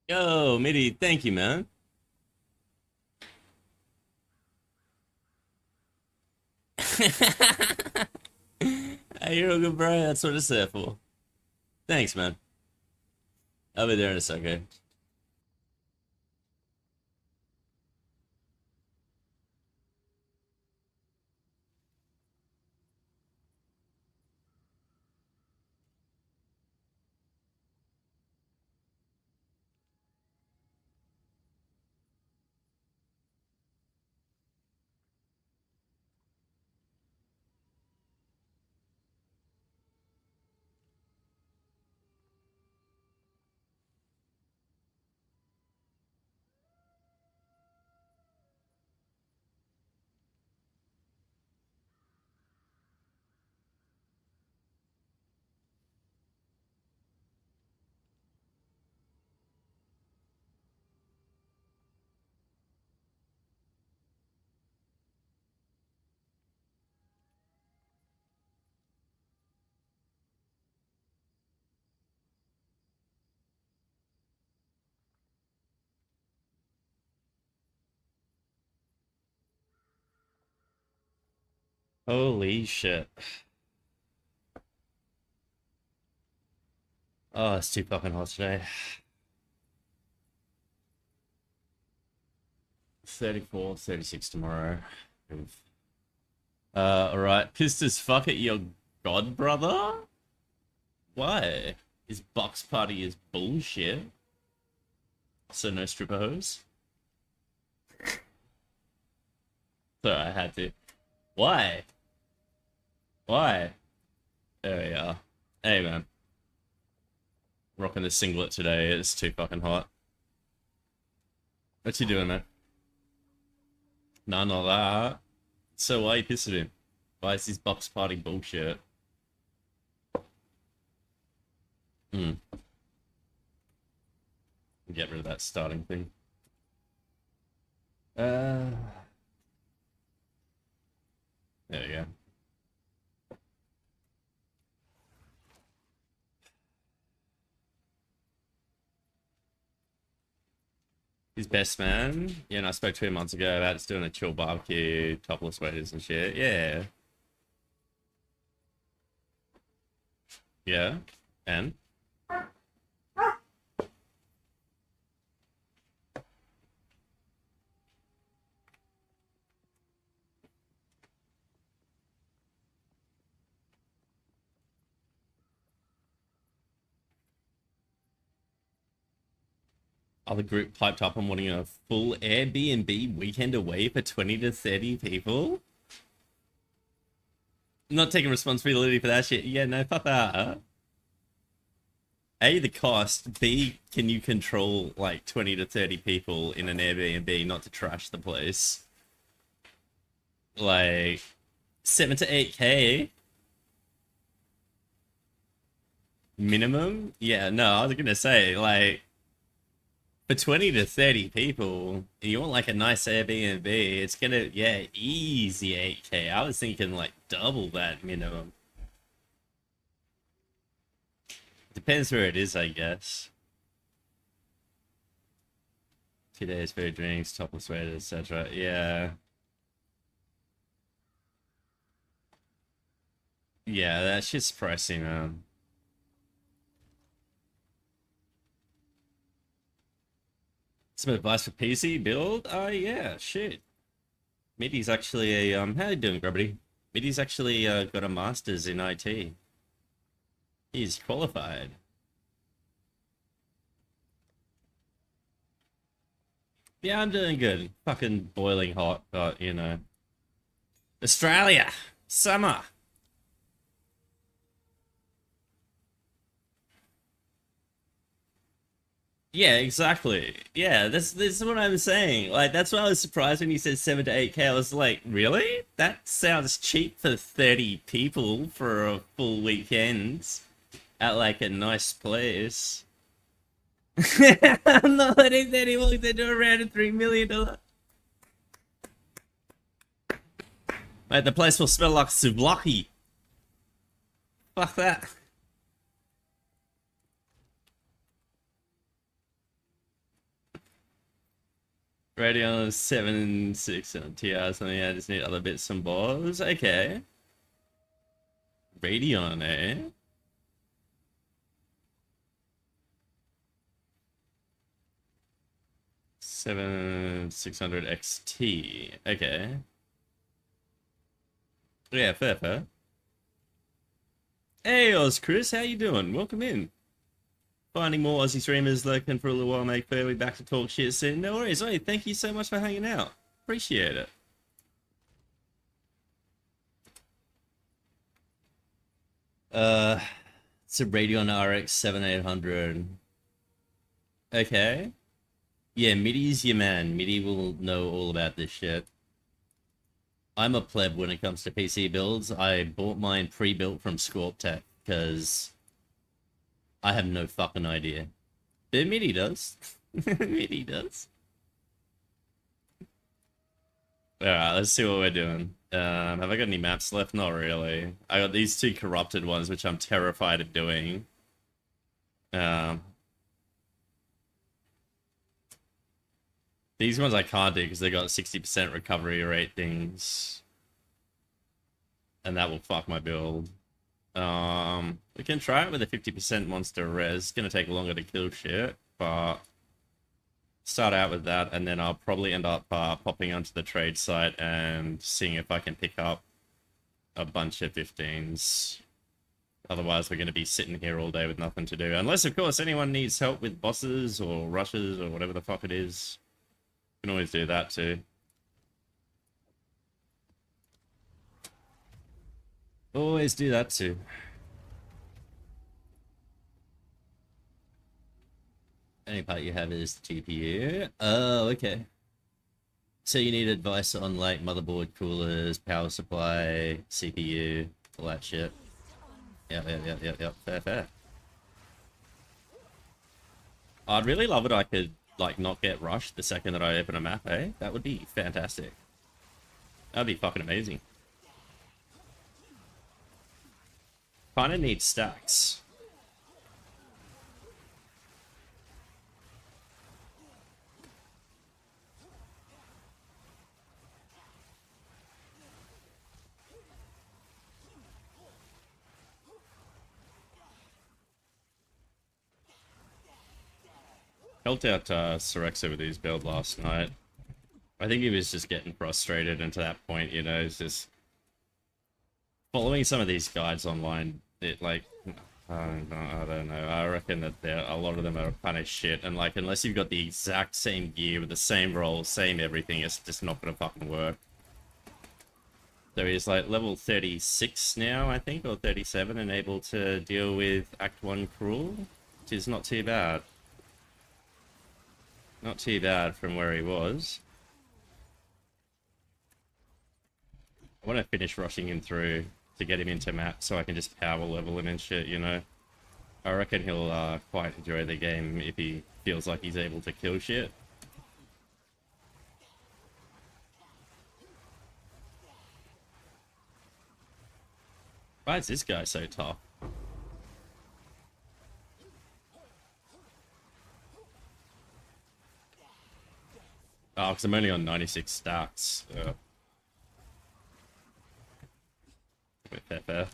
Yo, Mitty, thank you, man. Hey, you're all good, bro. That's what it's there for. Thanks, man. I'll be there in a second. Holy shit. Oh, it's too fucking hot today. 34, 36 tomorrow. Alright. Pissed as fuck at your god brother? Why? His box party is bullshit. So no stripper hose? So I had to. Why? Why? There we are. Hey, man. Rocking the singlet today. It's too fucking hot. What you doing, man? None of that. So why are you pissed at him? Why is his box party bullshit? Hmm. Get rid of that starting thing. Uh. There we go. His best man? Yeah, and I spoke to him months ago about just doing a chill barbecue, topless waiters and shit. Yeah. Yeah. And? Other group piped up on wanting a full Airbnb weekend away for 20 to 30 people? Not taking responsibility for that shit. Yeah, no, fuck that. A, the cost. B, can you control like 20 to 30 people in an Airbnb not to trash the place? Like 7 to 8K minimum? Yeah, no, I was gonna say like for 20 to 30 people, you want like a nice Airbnb, it's gonna, yeah, easy 8K. I was thinking like double that minimum. Depends where it is, I guess. 2 days, food, drinks, topless waiters, etc. Yeah. Yeah, that shit's pricey, man. Some advice for PC build? Oh, yeah, shit. Middy's actually a, how you doing, Grubbity? Middy's actually got a master's in IT. He's qualified. Yeah, I'm doing good. Fucking boiling hot, but you know. Australia! Summer! Yeah, exactly. Yeah, this is what I'm saying. Like, that's why I was surprised when you said 7 to 8K. I was like, really? That sounds cheap for 30 people for a full weekend at like a nice place. I'm not letting that he walked into a round of $3 million. Mate, the place will smell like souvlaki. Fuck that. Radeon 7 6 Ti or something. I just need other bits and bobs. Okay. Radeon, eh? Seven 600 XT. Okay. Yeah, fair, fair. Hey, Oz Chris, how you doing? Welcome in. Finding more Aussie streamers lurking for a little while, mate. Clearly back to talk shit soon. No worries. Hey, thank you so much for hanging out. Appreciate it. It's a Radeon RX 7800. Okay. Yeah, MIDI's your man. MIDI will know all about this shit. I'm a pleb when it comes to PC builds. I bought mine pre-built from Scorp Tech because I have no fucking idea. But MIDI does. MIDI does. Alright, let's see what we're doing. Have I got any maps left? Not really. I got these two corrupted ones, which I'm terrified of doing. These ones I can't do because they got 60% recovery rate things. And that will fuck my build. We can try it with a 50% monster res. It's gonna take longer to kill shit, but start out with that, and then I'll probably end up popping onto the trade site and seeing if I can pick up a bunch of 15s. Otherwise, we're going to be sitting here all day with nothing to do. Unless, of course, anyone needs help with bosses or rushes or whatever the fuck it is. You can always do that too. Always do that too. Any part you have is the GPU. Oh, okay. So you need advice on like motherboard, coolers, power supply, CPU, all that shit. Yep. Fair. I'd really love it. I could like not get rushed the second that I open a map, eh? That would be fantastic. That'd be fucking amazing. Kinda need stacks. Helped out Sorexa with his build last night. I think he was just getting frustrated, and to that point, you know, it's just following some of these guides online. It like, I don't know. I reckon that a lot of them are kind of shit, and like, unless you've got the exact same gear with the same role, same everything, it's just not gonna fucking work. So he's like level 36 now, I think, or 37, and able to deal with Act 1 Cruel, which is not too bad. Not too bad from where he was. I want to finish rushing him through to get him into map so I can just power level him and shit, you know? I reckon he'll quite enjoy the game if he feels like he's able to kill shit. Why is this guy so tough? Oh, because I'm only on 96 stacks. Fair.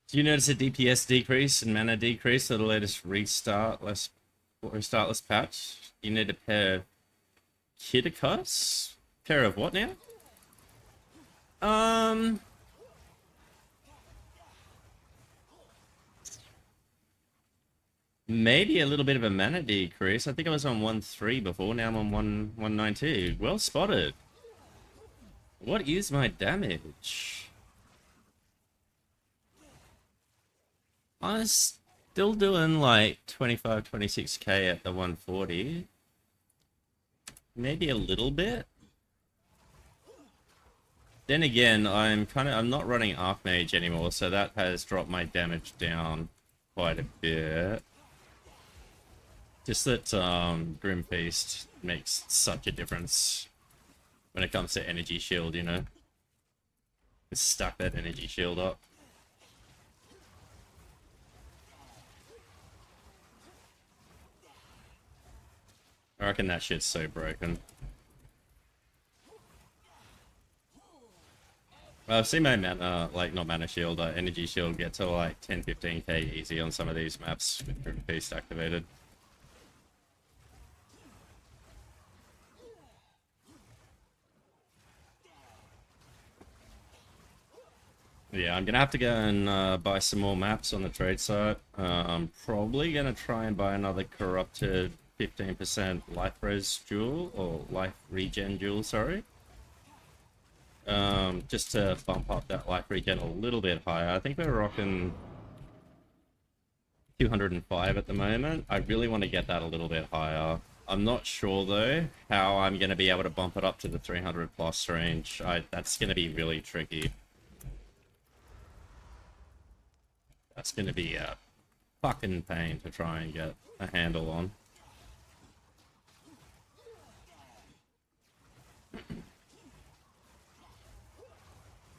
Do you notice a DPS decrease and mana decrease for the latest restartless patch? You need a pair of Kidicus? Pair of what now? Maybe a little bit of a mana decrease. I think I was on 1.3 before, now I'm on 1.92. Well spotted. What is my damage? I'm still doing like 25, 26k at the 140. Maybe a little bit. Then again, I'm not running Archmage anymore, so that has dropped my damage down quite a bit. Just that Grim Feast makes such a difference when it comes to energy shield, you know? Just stack that energy shield up. reckon that shit's so broken. Well, I've seen my mana, like, not mana shield, energy shield get to like 10-15k easy on some of these maps with Beast activated. Yeah, I'm gonna have to go and buy some more maps on the trade site. I'm probably gonna try and buy another corrupted 15% life res jewel, or life regen jewel, sorry. Just to bump up that life regen a little bit higher. I think we're rocking 205 at the moment. I really want to get that a little bit higher. I'm not sure though how I'm gonna be able to bump it up to the 300 plus range. That's gonna be really tricky. That's gonna be a fucking pain to try and get a handle on.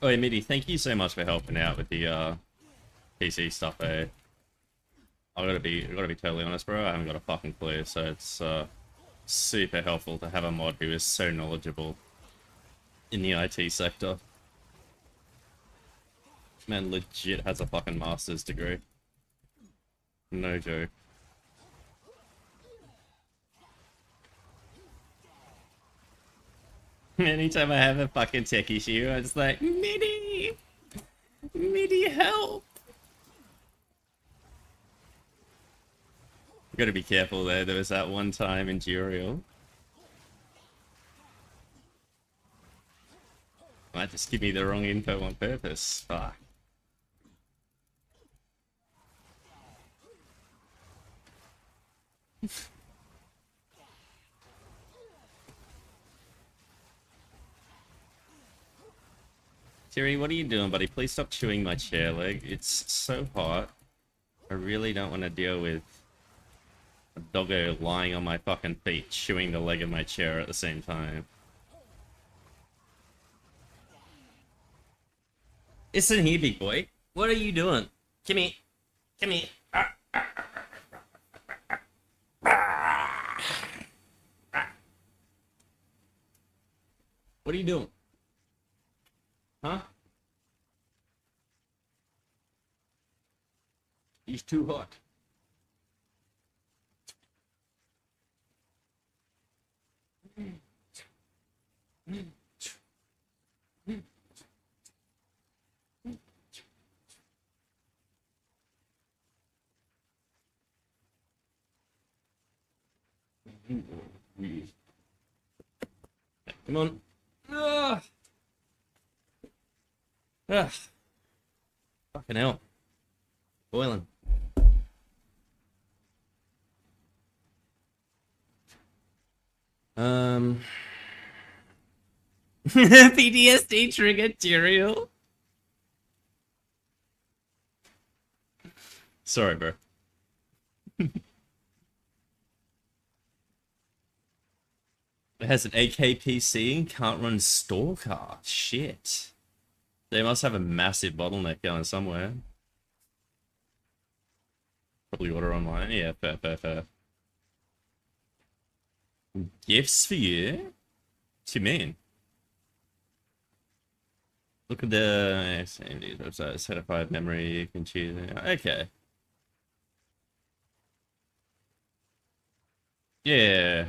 Oh, yeah, Mitty, thank you so much for helping out with the PC stuff, eh? I gotta be totally honest, bro. I haven't got a fucking clue, so it's super helpful to have a mod who is so knowledgeable in the IT sector. Man legit has a fucking master's degree. No joke. Anytime I have a fucking tech issue, I'm just like, Mitty! Mitty, help! Gotta be careful there. There was that one time in Duriel. Might just give me the wrong info on purpose. Fuck. Terry, what are you doing, buddy? Please stop chewing my chair leg. It's so hot. I really don't want to deal with a doggo lying on my fucking feet, chewing the leg of my chair at the same time. Listen here, big boy. What are you doing? Come here. Come here. What are you doing? Huh? He's too hot. Come on. Ugh. Ugh. Fucking hell. Boiling. PTSD trigger Tyrael. Sorry, bro. It has an AK PC and can't run Stalker. Shit. They must have a massive bottleneck going somewhere. Probably order online. Yeah, fair. Gifts for you? What you mean? Look at the website, certified memory, you can choose. Okay. Yeah.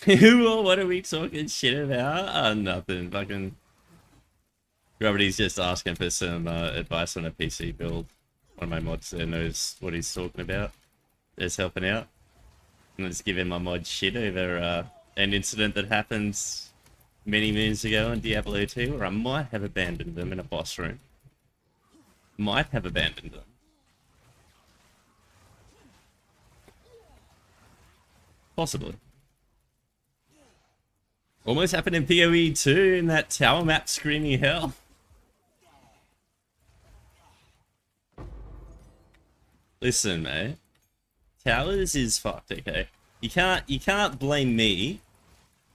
What are we talking shit about? Nothing. Fucking Gravity's just asking for some advice on a PC build. One of my mods there knows what he's talking about. Just helping out. And I just give him my mod shit over an incident that happened many moons ago in Diablo 2, where I might have abandoned them in a boss room. Might have abandoned them. Possibly. Almost happened in PoE 2 in that tower map screaming hell. Listen, mate. Towers is fucked, okay? You can't blame me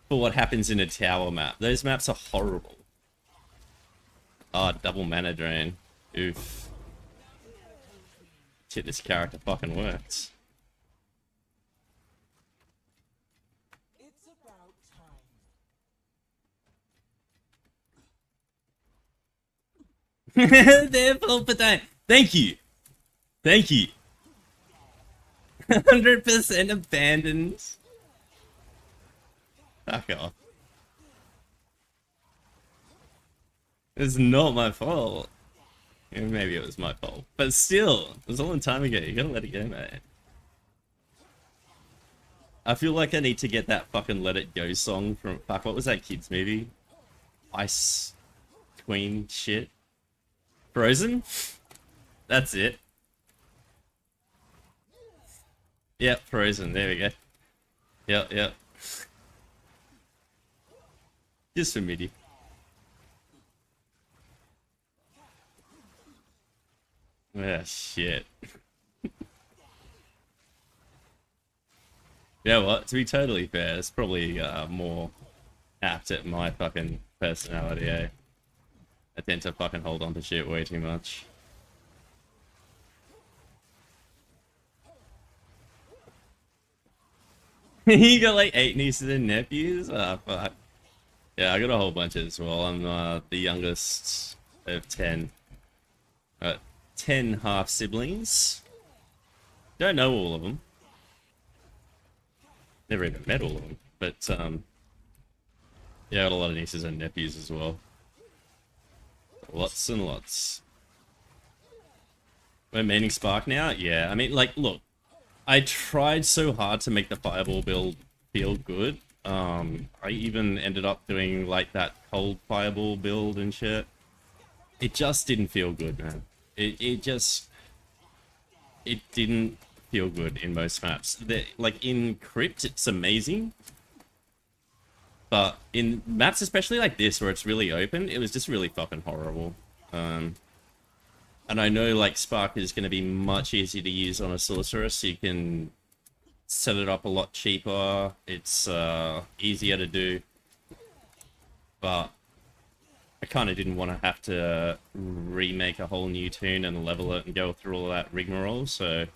for what happens in a tower map. Those maps are horrible. Oh, double mana drain. Oof. shit, this character fucking works. It's about time. They're full potato. Thank you. Thank you. 100% abandoned. Fuck off. It's not my fault. Yeah, maybe it was my fault. But still, it was a long time ago. You gotta let it go, mate. I feel like I need to get that fucking Let It Go song from... Fuck, what was that kid's movie? Ice Queen shit? Frozen? That's it. Yep, Frozen. There we go. Yep. Just for MIDI. Ah, shit. Yeah, what? To be totally fair, it's probably more apt at my fucking personality, eh? I tend to fucking hold on to shit way too much. You got like 8 nieces and nephews? Ah, fuck. Yeah, I got a whole bunch as well. I'm the youngest of 10. 10 half siblings. Don't know all of them. Never even met all of them. But, yeah, I got a lot of nieces and nephews as well. Lots and lots. We're maining Spark now? Yeah, I mean, like, look. I tried so hard to make the Fireball build feel good. I even ended up doing, like, that cold Fireball build and shit. It just didn't feel good, man. It didn't feel good in most maps. Like, in Crypt, it's amazing. But in maps, especially like this, where it's really open, it was just really fucking horrible. And I know, like, Spark is going to be much easier to use on a Sorceress, so you can set it up a lot cheaper. It's easier to do. But I kind of didn't want to have to remake a whole new tune and level it and go through all that rigmarole, so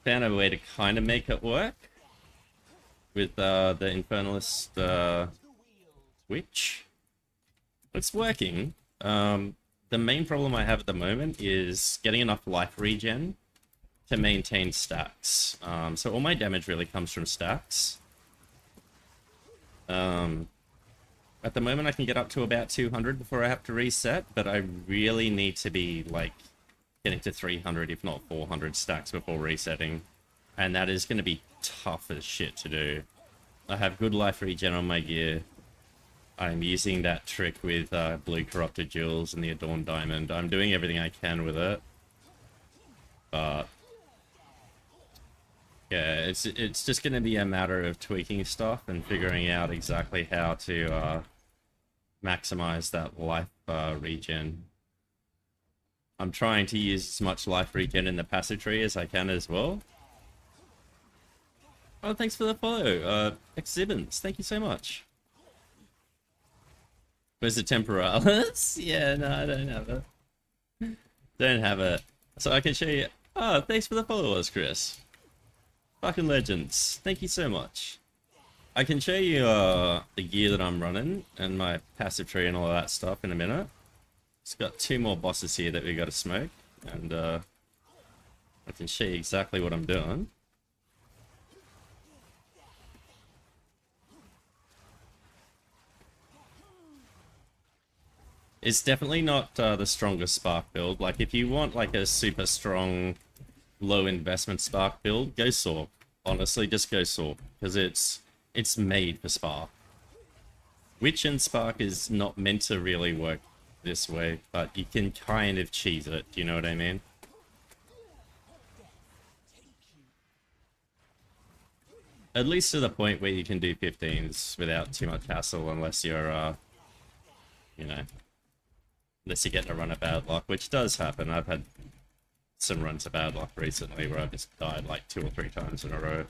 found a way to kind of make it work with the Infernalist Witch. It's working. The main problem I have at the moment is getting enough life regen to maintain stacks. So all my damage really comes from stacks. At the moment I can get up to about 200 before I have to reset, but I really need to be, like, getting to 300, if not 400 stacks before resetting. And that is going to be tough as shit to do. I have good life regen on my gear. I'm using that trick with Blue Corrupted Jewels and the Adorned Diamond. I'm doing everything I can with it. But yeah, it's just going to be a matter of tweaking stuff and figuring out exactly how to maximize that life regen. I'm trying to use as much life regen in the passive tree as I can as well. Oh, thanks for the follow, Exhibits. Thank you so much. Where's the Temporalis? Yeah, no, I don't have it. Don't have it. So I can show you. Oh, thanks for the followers, Chris. Fucking legends. Thank you so much. I can show you the gear that I'm running and my passive tree and all of that stuff in a minute. It's got 2 more bosses here that we got to smoke, and I can show you exactly what I'm doing. It's definitely not the strongest Spark build. Like, if you want like a super strong, low investment Spark build, go Sork. Honestly, just go Sork, because it's made for Spark. Witch and Spark is not meant to really work this way, but you can kind of cheese it. Do you know what I mean? At least to the point where you can do 15s without too much hassle, unless you're, you know, unless you get a run of bad luck, which does happen. I've had some runs of bad luck recently where I've just died like 2 or 3 times in a row.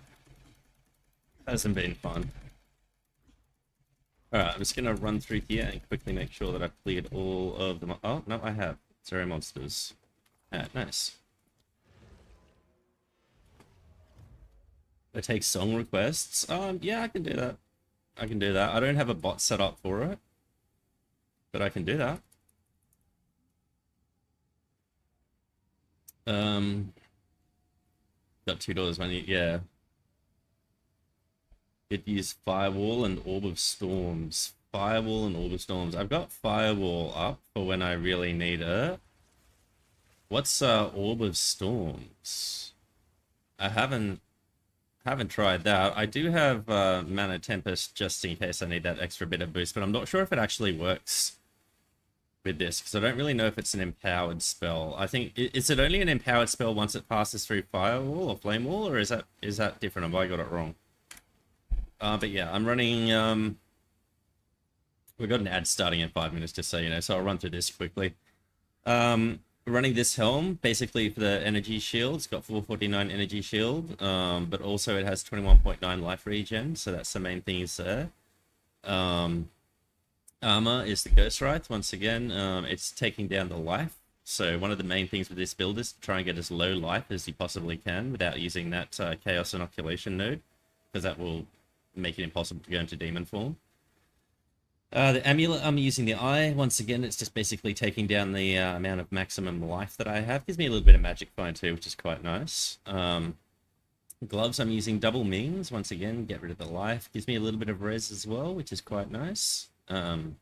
Hasn't been fun. Alright, I'm just gonna run through here and quickly make sure that I've cleared all of them. Oh, no, I have. 0 monsters. Ah, nice. I take song requests. Yeah, I can do that. I can do that. I don't have a bot set up for it, but I can do that. Got $2 money. Yeah. It use Firewall and Orb of Storms. Firewall and Orb of Storms. I've got Firewall up for when I really need it. What's Orb of Storms? I haven't tried that. I do have Mana Tempest just in case I need that extra bit of boost, but I'm not sure if it actually works with this because I don't really know if it's an empowered spell. I think is it only an empowered spell once it passes through Firewall or Flame Wall, or is that different? Have I got it wrong? But yeah, I'm running. We've got an ad starting in 5 minutes, just so you know. So I'll run through this quickly. Running this helm basically for the energy shield. It's got 449 energy shield, but also it has 21.9 life regen. So that's the main thing is there. Armor is the Ghost Wraith. Once again, it's taking down the life. So one of the main things with this build is to try and get as low life as you possibly can without using that Chaos Inoculation node, because that will make it impossible to go into demon form. The amulet, I'm using the eye. Once again, it's just basically taking down the amount of maximum life that I have. Gives me a little bit of magic find too, which is quite nice. Gloves, I'm using double mings. Once again, get rid of the life. Gives me a little bit of res as well, which is quite nice. For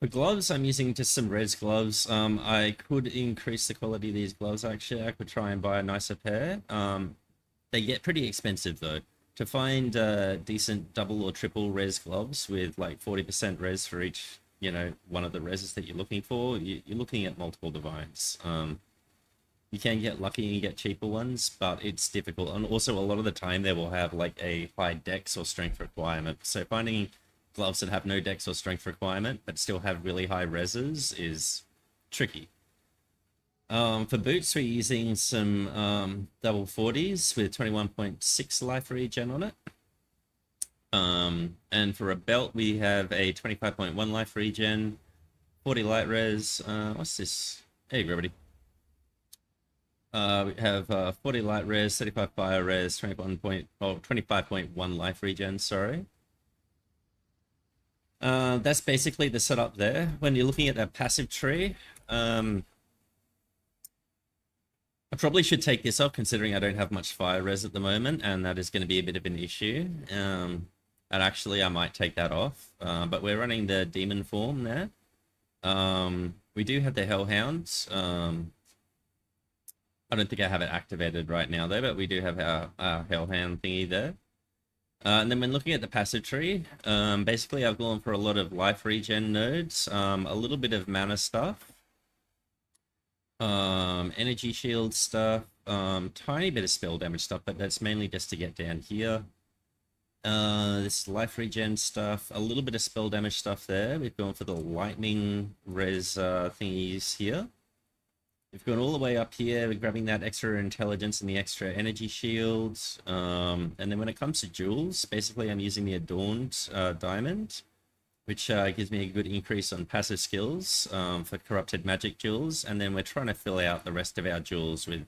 gloves, I'm using just some res gloves. I could increase the quality of these gloves, actually. I could try and buy a nicer pair. They get pretty expensive, though. To find decent double or triple res gloves with like 40% res for each, one of the reses that you're looking for, you're looking at multiple divines. You can get lucky and get cheaper ones, but it's difficult. And also a lot of the time they will have like a high dex or strength requirement. So finding gloves that have no dex or strength requirement, but still have really high reses is tricky. For boots, we're using some double 40s with 21.6 life regen on it. And for a belt, we have a 25.1 life regen, 40 light res. What's this? Hey, everybody. We have 40 light res, 35 fire res, 25.1 life regen, sorry. That's basically the setup there. When you're looking at a passive tree, I probably should take this off considering I don't have much fire res at the moment, and that is going to be a bit of an issue. And actually I might take that off, but we're running the demon form there. We do have the Hellhounds. I don't think I have it activated right now though, but we do have our Hellhound thingy there. And then when looking at the passive tree, basically I've gone for a lot of life regen nodes, a little bit of mana stuff, energy shield stuff, tiny bit of spell damage stuff, but that's mainly just to get down here. This life regen stuff, a little bit of spell damage stuff there. We've gone for the lightning res thingies here. We've gone all the way up here, we're grabbing that extra intelligence and the extra energy shields. And then when it comes to jewels, basically I'm using the Adorned Diamond, which gives me a good increase on passive skills for corrupted magic jewels. And then we're trying to fill out the rest of our jewels with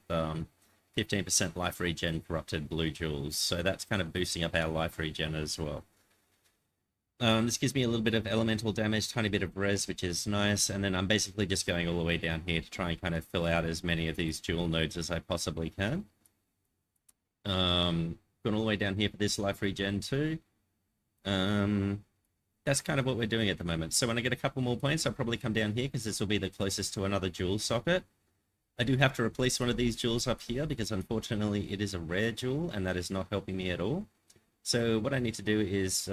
15% life regen corrupted blue jewels. So that's kind of boosting up our life regen as well. This gives me a little bit of elemental damage, tiny bit of res, which is nice. And then I'm basically just going all the way down here to try and kind of fill out as many of these jewel nodes as I possibly can. Going all the way down here for this life regen too. That's kind of what we're doing at the moment. So when I get a couple more points, I'll probably come down here because this will be the closest to another jewel socket. I do have to replace one of these jewels up here because unfortunately it is a rare jewel and that is not helping me at all. So what I need to do is